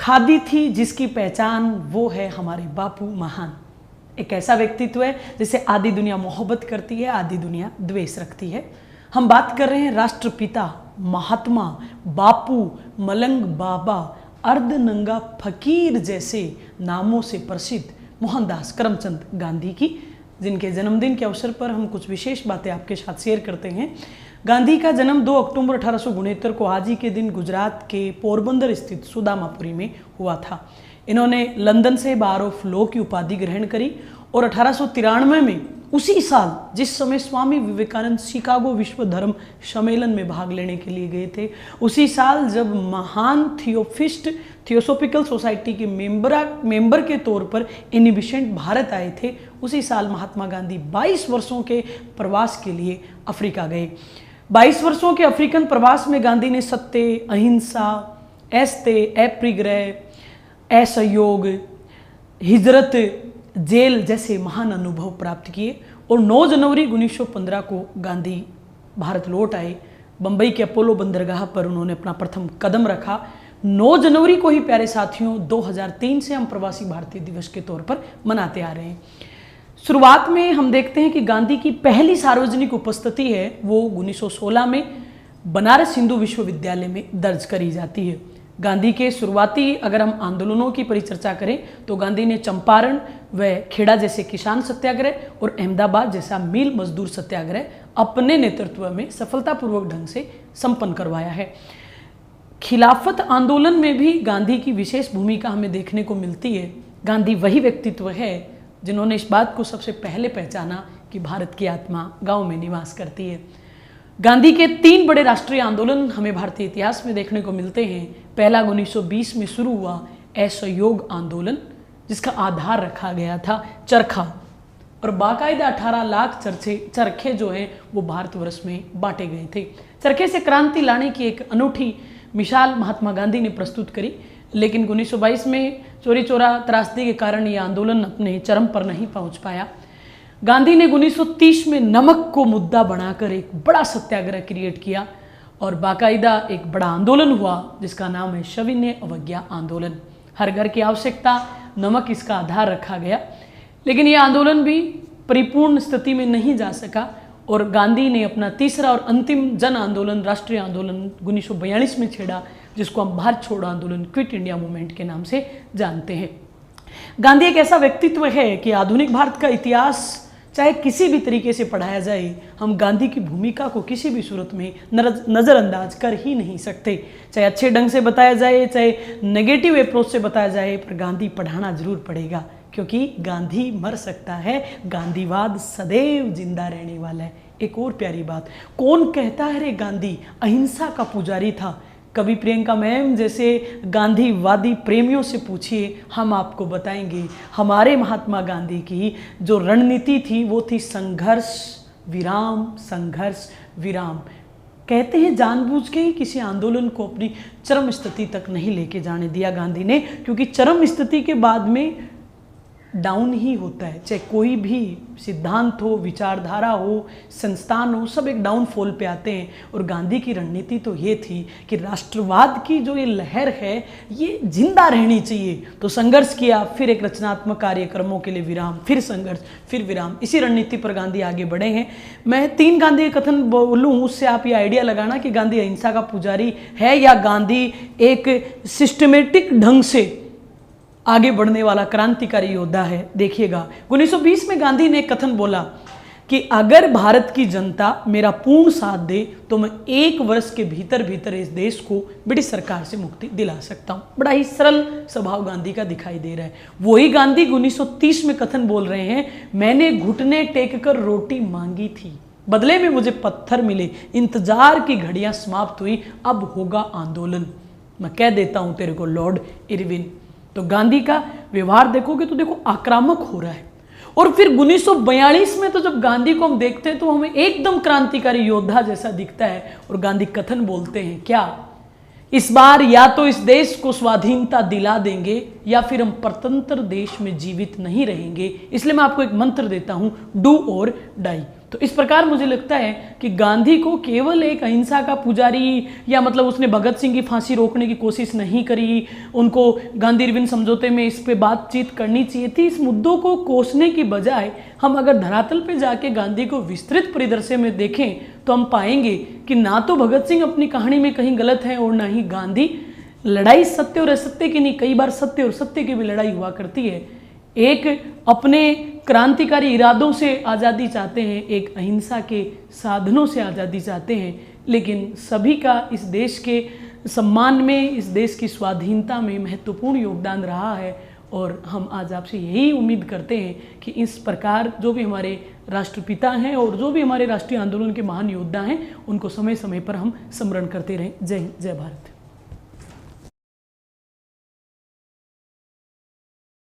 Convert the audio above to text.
खादी थी जिसकी पहचान, वो है हमारे बापू महान। एक ऐसा व्यक्तित्व है जिसे आधी दुनिया मोहब्बत करती है, आधी दुनिया द्वेष रखती है। हम बात कर रहे हैं राष्ट्रपिता, महात्मा, बापू, मलंग बाबा, अर्धनंगा फकीर जैसे नामों से प्रसिद्ध मोहनदास करमचंद गांधी की, जिनके जन्मदिन के अवसर पर हम कुछ विशेष बातें आपके साथ शेयर करते हैं। गांधी का जन्म 2 अक्टूबर 1869 को आज ही के दिन गुजरात के पोरबंदर स्थित सुदामापुरी में हुआ था। इन्होंने लंदन से बार ऑफ लॉ की उपाधि ग्रहण करी और 1893 में, उसी साल जिस समय स्वामी विवेकानंद शिकागो विश्व धर्म सम्मेलन में भाग लेने के लिए गए थे, उसी साल जब महान थियोसॉफिकल सोसाइटी के मेंबर के तौर पर इनविसेंट भारत आए थे, उसी साल महात्मा गांधी 22 वर्षों के प्रवास के लिए अफ्रीका गए। 22 वर्षों के अफ्रीकन प्रवास में गांधी ने सत्य, अहिंसा, ऐस्ते, अपरिग्रह, असहयोग, हिजरत, जेल जैसे महान अनुभव प्राप्त किए और 9 जनवरी 1915 को गांधी भारत लौट आए। बंबई के अपोलो बंदरगाह पर उन्होंने अपना प्रथम कदम रखा। 9 जनवरी को ही प्यारे साथियों 2003 से हम प्रवासी भारतीय दिवस के तौर पर मनाते आ रहे हैं। शुरुआत में हम देखते हैं कि गांधी की पहली सार्वजनिक उपस्थिति है वो 1916 में बनारस हिंदू विश्वविद्यालय में दर्ज करी जाती है। गांधी के शुरुआती अगर हम आंदोलनों की परिचर्चा करें तो गांधी ने चंपारण व खेड़ा जैसे किसान सत्याग्रह और अहमदाबाद जैसा मिल मजदूर सत्याग्रह अपने नेतृत्व में सफलतापूर्वक ढंग से संपन्न करवाया है। खिलाफत आंदोलन में भी गांधी की विशेष भूमिका हमें देखने को मिलती है। गांधी वही व्यक्तित्व है जिन्होंने इस बात को सबसे पहले पहचाना कि भारत की आत्मा गांव में निवास करती है। गांधी के 3 बड़े राष्ट्रीय आंदोलन हमें भारतीय इतिहास में देखने को मिलते हैं। पहला 1920 में शुरू हुआ असहयोग आंदोलन, जिसका आधार रखा गया था चरखा, और बाकायदा 18 लाख चरखे जो हैं वो भारतवर्ष में बांटे गए थे। चरखे से क्रांति लाने की एक अनूठी मिसाल महात्मा गांधी ने प्रस्तुत करी, लेकिन 1922 में चोरी चोरा त्रासदी के कारण ये आंदोलन अपने चरम पर नहीं पहुंच पाया। गांधी ने 1930 में नमक को मुद्दा बनाकर एक बड़ा सत्याग्रह क्रिएट किया और बाकायदा एक बड़ा आंदोलन हुआ जिसका नाम है सविनय अवज्ञा आंदोलन। हर घर की आवश्यकता, नमक इसका आधार रखा गया, लेकिन यह आंदोलन भी परिपूर्ण स्थिति में नहीं जा सका और गांधी ने अपना तीसरा और अंतिम जन आंदोलन, राष्ट्रीय आंदोलन 1942 में छेड़ा, जिसको हम भारत छोड़ो आंदोलन, क्विट इंडिया मूवमेंट के नाम से जानते हैं। गांधी एक ऐसा व्यक्तित्व है कि आधुनिक भारत का इतिहास चाहे किसी भी तरीके से पढ़ाया जाए, हम गांधी की भूमिका को किसी भी सूरत में नज़रअंदाज कर ही नहीं सकते। चाहे अच्छे ढंग से बताया जाए, चाहे नेगेटिव अप्रोच से बताया जाए, पर गांधी पढ़ाना जरूर पड़ेगा, क्योंकि गांधी मर सकता है, गांधीवाद सदैव जिंदा रहने वाला है। एक और प्यारी बात, कौन कहता है रे गांधी अहिंसा का पुजारी था? कभी प्रियंका मैम जैसे गांधीवादी प्रेमियों से पूछिए, हम आपको बताएंगे हमारे महात्मा गांधी की जो रणनीति थी वो थी संघर्ष विराम, संघर्ष विराम। कहते हैं जानबूझ के ही किसी आंदोलन को अपनी चरम स्थिति तक नहीं लेके जाने दिया गांधी ने, क्योंकि चरम स्थिति के बाद में डाउन ही होता है। चाहे कोई भी सिद्धांत हो, विचारधारा हो, संस्थान हो, सब एक डाउनफॉल पे आते हैं। और गांधी की रणनीति तो ये थी कि राष्ट्रवाद की जो ये लहर है ये जिंदा रहनी चाहिए, तो संघर्ष किया, फिर एक रचनात्मक कार्यक्रमों के लिए विराम, फिर संघर्ष, फिर विराम। इसी रणनीति पर गांधी आगे बढ़े हैं। मैं 3 गांधी के कथन बोलूँ, उससे आप ये आइडिया लगाना कि गांधी अहिंसा का पुजारी है या गांधी एक सिस्टमेटिक ढंग से आगे बढ़ने वाला क्रांतिकारी योद्धा है। देखिएगा 1920 में गांधी ने कथन बोला कि अगर भारत की जनता मेरा पूर्ण साथ दे तो मैं 1 वर्ष के भीतर भीतर इस देश को ब्रिटिश सरकार से मुक्ति दिला सकता हूं। बड़ा ही सरल स्वभाव गांधी का दिखाई दे रहा है। वही गांधी 1930 में कथन बोल रहे हैं, मैंने घुटने टेक कर रोटी मांगी थी, बदले में मुझे पत्थर मिले, इंतजार की घड़ियां समाप्त हुई, अब होगा आंदोलन, मैं कह देता हूं तेरे को लॉर्ड इरविन। तो गांधी का व्यवहार देखोगे तो देखो आक्रामक हो रहा है। और फिर 1942 में तो जब गांधी को हम देखते हैं तो हमें एकदम क्रांतिकारी योद्धा जैसा दिखता है और गांधी कथन बोलते हैं क्या, इस बार या तो इस देश को स्वाधीनता दिला देंगे या फिर हम स्वतंत्र देश में जीवित नहीं रहेंगे, इसलिए मैं आपको एक मंत्र देता हूं, डू और डाई। तो इस प्रकार मुझे लगता है कि गांधी को केवल एक अहिंसा का पुजारी या मतलब उसने भगत सिंह की फांसी रोकने की कोशिश नहीं करी, उनको गांधी इरविन समझौते में इस पे बातचीत करनी चाहिए थी। इस मुद्दों को कोसने की बजाय हम अगर धरातल पे जाके गांधी को विस्तृत परिदृश्य में देखें तो हम पाएंगे कि ना तो भगत सिंह अपनी कहानी में कहीं गलत है और ना ही गांधी। लड़ाई सत्य और असत्य की नहीं, कई बार सत्य और सत्य की भी लड़ाई हुआ करती है। एक अपने क्रांतिकारी इरादों से आज़ादी चाहते हैं, एक अहिंसा के साधनों से आज़ादी चाहते हैं, लेकिन सभी का इस देश के सम्मान में, इस देश की स्वाधीनता में महत्वपूर्ण योगदान रहा है। और हम आज आपसे यही उम्मीद करते हैं कि इस प्रकार जो भी हमारे राष्ट्रपिता हैं और जो भी हमारे राष्ट्रीय आंदोलन के महान योद्धा हैं, उनको समय समय पर हम स्मरण करते रहें। जय हिंद, जय भारत।